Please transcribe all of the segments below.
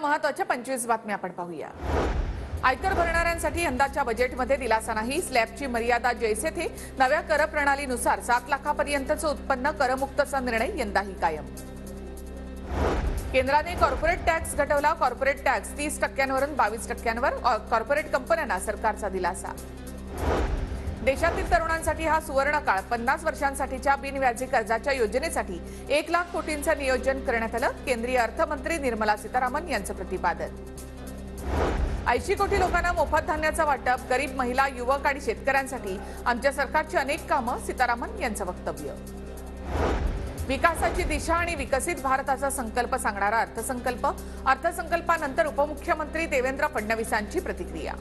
महत्त्वाच्या 25 बातम्या आपण पाहूया। आयकर भरणाऱ्यांसाठी यंदाच्या बजेटमध्ये दिलासा नाही। स्लॅबची मर्यादा जैसे थे। नव्या कर प्रणालीनुसार 7 लाखापर्यंतचं उत्पन्न करमुक्तचा निर्णय यंदाही कायम। केंद्राने कॉर्पोरेट टॅक्स घटवला। कॉर्पोरेट टॅक्स 30%वरून 22%वर। कॉर्पोरेट कंपन्यांना सरकारचा दिलासा। देशातील तरुणांसाठी हा सुवर्ण काळ। 50 वर्षांसाठीच्या बिनव्याजी कर्जाच्या योजनेसाठी 1 लाख कोटींचं नियोजन करण्यात आलं। केंद्रीय अर्थमंत्री निर्मला सीतारामन यांचं प्रतिपादन। 80 कोटी लोकांना मोफत धान्याचं वाटप। गरीब महिला, युवक आणि शेतकऱ्यांसाठी आमच्या सरकारची अनेक कामं। सीतारामन यांचं वक्तव्य। विकासाची दिशा आणि विकसित भारताचा संकल्प सांगणारा अर्थसंकल्प। अर्थसंकल्पानंतर उपमुख्यमंत्री देवेंद्र फडणवीसांची प्रतिक्रिया।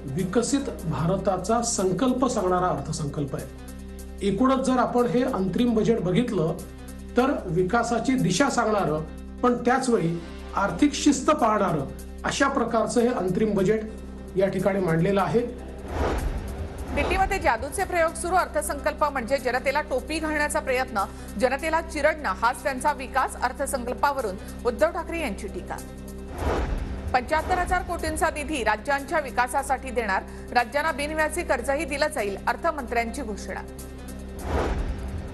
विकसित भारताचा संकल्प सांगणारा अर्थसंकल्प आहे। एकूणच जर आपण हे अंतरिम बजेट बघितलं तर विकासाची दिशा सांगणारं पण त्याच वेळी आर्थिक शिस्त पाळणारं अशा प्रकारचं हे अंतरिम बजेट या ठिकाणी मांडलेलं आहे। दिल्लीमध्ये जादूचे प्रयोग सुरू। अर्थसंकल्प म्हणजे जनतेला टोपी घालण्याचा प्रयत्न, जनतेला चिरडणं हाच त्यांचा विकास। अर्थसंकल्पावरून उद्धव ठाकरे यांची टीका। 75,000 कोटींचा निधी राज्यांच्या विकासासाठी देणार। राज्यांना बिनव्याजी कर्जही दिलं जाईल। अर्थमंत्र्यांची घोषणा।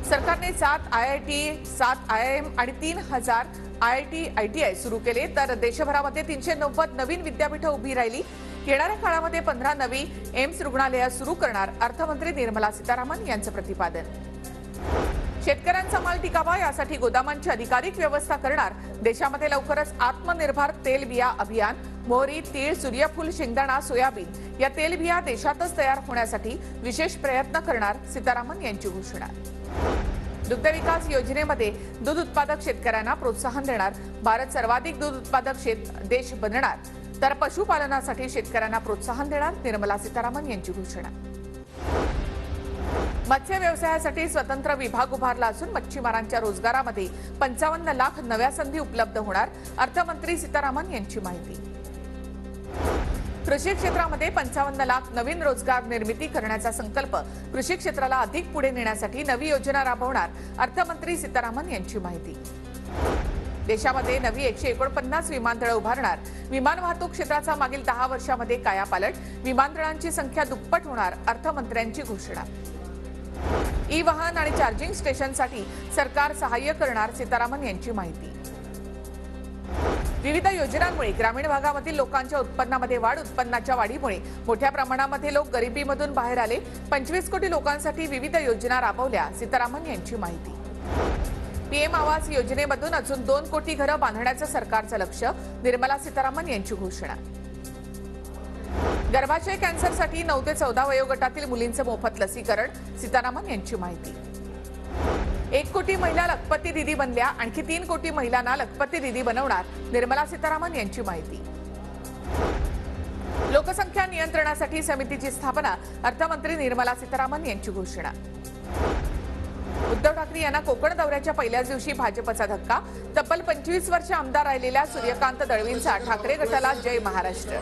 सरकारने 7 IIT, 7 IIM आणि 3000 IIT ITI सुरू केले तर देशभरामध्ये 390 नवीन विद्यापीठं उभी राहिली। येणाऱ्या काळामध्ये 15 नवी एम्स रुग्णालये सुरू करणार। अर्थमंत्री निर्मला सीतारामन यांचं प्रतिपादन। शेतकऱ्यांचा माल टिकावा यासाठी गोदामांची अधिकाधिक व्यवस्था करणार। देशामध्ये लवकरच आत्मनिर्भर तेलबिया अभियान। मोहरी, तीळ, सूर्यफूल, शेंगदाणा, सोयाबीन या तेलबिया देशातच तयार होण्यासाठी विशेष प्रयत्न करणार। सीतारामन यांची घोषणा। दुग्ध विकास योजनेमध्ये दूध उत्पादक शेतकऱ्यांना प्रोत्साहन देणार। भारत सर्वाधिक दूध उत्पादक देश बनणार तर पशुपालनासाठी शेतकऱ्यांना प्रोत्साहन देणार। निर्मला सीतारामन यांची घोषणा। मत्स्य व्यवसायासाठी स्वतंत्र विभाग उभारला असून मच्छीमारांच्या रोजगारामध्ये 55 लाख नव्या संधी उपलब्ध होणार। अर्थमंत्री सीतारामन यांची माहिती। कृषी क्षेत्रामध्ये 55 लाख नवीन रोजगार निर्मिती करण्याचा संकल्प। कृषी क्षेत्राला अधिक पुढे नेण्यासाठी नवी योजना राबवणार। अर्थमंत्री सीतारामन यांची माहिती। देशामध्ये नवी 149 विमानतळं उभारणार। विमान वाहतूक क्षेत्राचा मागील 10 वर्षांमध्ये कायापालट। विमानतळांची संख्या दुप्पट होणार। अर्थमंत्र्यांची घोषणा। ई वाहन आणि चार्जिंग स्टेशनसाठी सरकार सहाय्य करणार। सीतारामन यांची माहिती। विविध योजनांमुळे ग्रामीण भागामधील लोकांच्या उत्पन्नामध्ये वाढ। उत्पन्नाच्या वाढीमुळे मोठ्या प्रमाणामध्ये लोक गरिबीमधून बाहेर आले। 25 कोटी लोकांसाठी विविध योजना राबवल्या। सीतारामन यांची माहिती। पीएम आवास योजनेमधून अजून 2 कोटी घरं बांधण्याचं सरकारचं लक्ष। निर्मला सीतारामन यांची घोषणा। गर्भाशय कॅन्सरसाठी 9 ते 14 वयोगटातील मुलींचं मोफत लसीकरण। सीतारामन यांची माहिती। 1 कोटी महिला लखपती दीदी बनल्या। आणखी 3 कोटी महिलांना लखपती दीदी बनवणार। निर्मला सीतारामन यांची माहिती। लोकसंख्या नियंत्रणासाठी समितीची स्थापना। अर्थमंत्री निर्मला सीतारामन यांची घोषणा। उद्धव ठाकरे यांना कोकण दौऱ्याच्या पहिल्याच दिवशी भाजपचा धक्का। तब्बल 25 वर्ष आमदार राहिलेल्या सूर्यकांत दळवींचा ठाकरे गटाला जय महाराष्ट्र।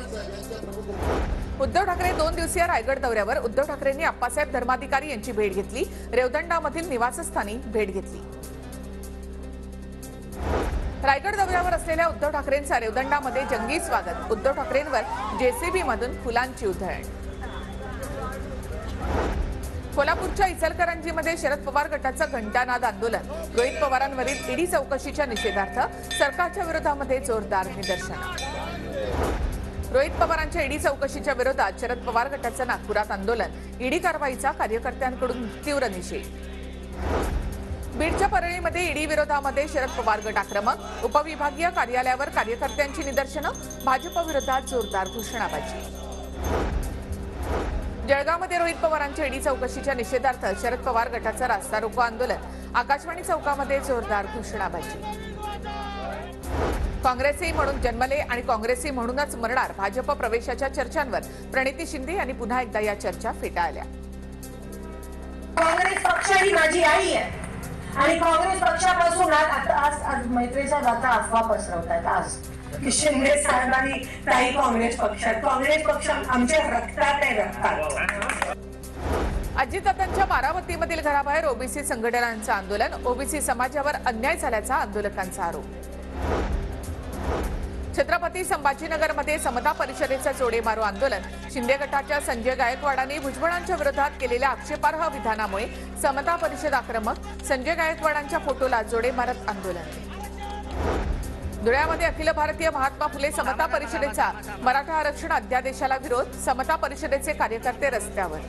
उद्धव ठाकरे 2 दिवसीय रायगड दौऱ्यावर। उद्धव ठाकरेंनी आप्पासाहेब धर्माधिकारी यांची भेट घेतली। रेवदंडामधील निवासस्थानी भेट घेतली। रायगड दौऱ्यावर असलेल्या उद्धव ठाकरेंचा रेवदंडामध्ये जंगी स्वागत। उद्धव ठाकरेंवर जेसीबी मधून फुलांची उधळण। कोल्हापूरच्या इचलकरंजीमध्ये शरद पवार गटाचं घंटानाद आंदोलन। रोहित पवारांवरील ईडी चौकशीच्या निषेधार्थ सरकारच्या विरोधामध्ये जोरदार निदर्शनं। रोहित पवारांच्या ईडी चौकशीच्या विरोधात शरद पवार गटाचं नागपुरात आंदोलन। ईडी कारवाईचा कार्यकर्त्यांकडून तीव्र निषेध। बीडच्या परळीमध्ये ईडी विरोधामध्ये शरद पवार गट आक्रमक। उपविभागीय कार्यालयावर कार्यकर्त्यांची निदर्शनं। भाजप विरोधात जोरदार घोषणाबाजी। जळगावमध्ये रोहित पवारांच्या ईडी चौकशीच्या निषेधार्थ शरद पवार गटाचं रास्ता रोको आंदोलन। आकाशवाणी चौकामध्ये जोरदार घोषणाबाजी। काँग्रेसही म्हणून जन्मले आणि काँग्रेसही म्हणूनच मरणार। भाजप प्रवेशाच्या चर्चांवर प्रणिती शिंदे यांनी पुन्हा एकदा या चर्चा फेटाळल्या। काँग्रेस पक्ष ही माझी आई आहे आणि काँग्रेस पक्षापासून आज मैत्रीचा जाता अफवा पसरवतात। आज की शिंदे साहेबांनी काही काँग्रेस पक्ष आमच्या रक्तात आहे, रक्तात। अजितदादांच्या बारामतीमधील घराबाहेर ओबीसी संघटनांचं आंदोलन। ओबीसी समाजावर अन्याय झाल्याचा आंदोलकांचा आरोप। छत्रपती संभाजीनगरमध्ये समता परिषदेचं जोडे मारो आंदोलन. शिंदे गटाच्या संजय गायकवाडांनी भुजबळांच्या विरोधात केलेल्या आक्षेपार्ह विधानामुळे समता परिषद आक्रमक. संजय गायकवाडांच्या फोटोला जोडे मारत आंदोलन. धुळ्यामध्ये अखिल भारतीय महात्मा फुले समता परिषदेचा मराठा आरक्षण अध्यादेशाला विरोध. समता परिषदेचे कार्यकर्ते रस्त्यावर.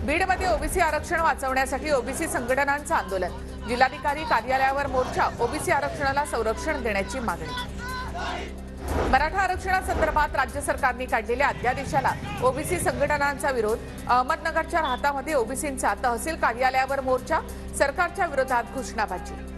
बीडमध्ये ओबीसी आरक्षण वाचवण्यासाठी ओबीसी संघटनांचं आंदोलन. जिल्हाधिकारी कार्यालयावर मोर्चा. ओबीसी आरक्षणाला संरक्षण देण्याची मागणी. मराठा आरक्षणासंदर्भात राज्य सरकारने काढलेल्या अध्यादेशाला ओबीसी संघटनांचा विरोध. अहमदनगरच्या राहतामध्ये ओबीसींचा तहसील कार्यालयावर मोर्चा. सरकारच्या विरोधात घोषणाबाजी.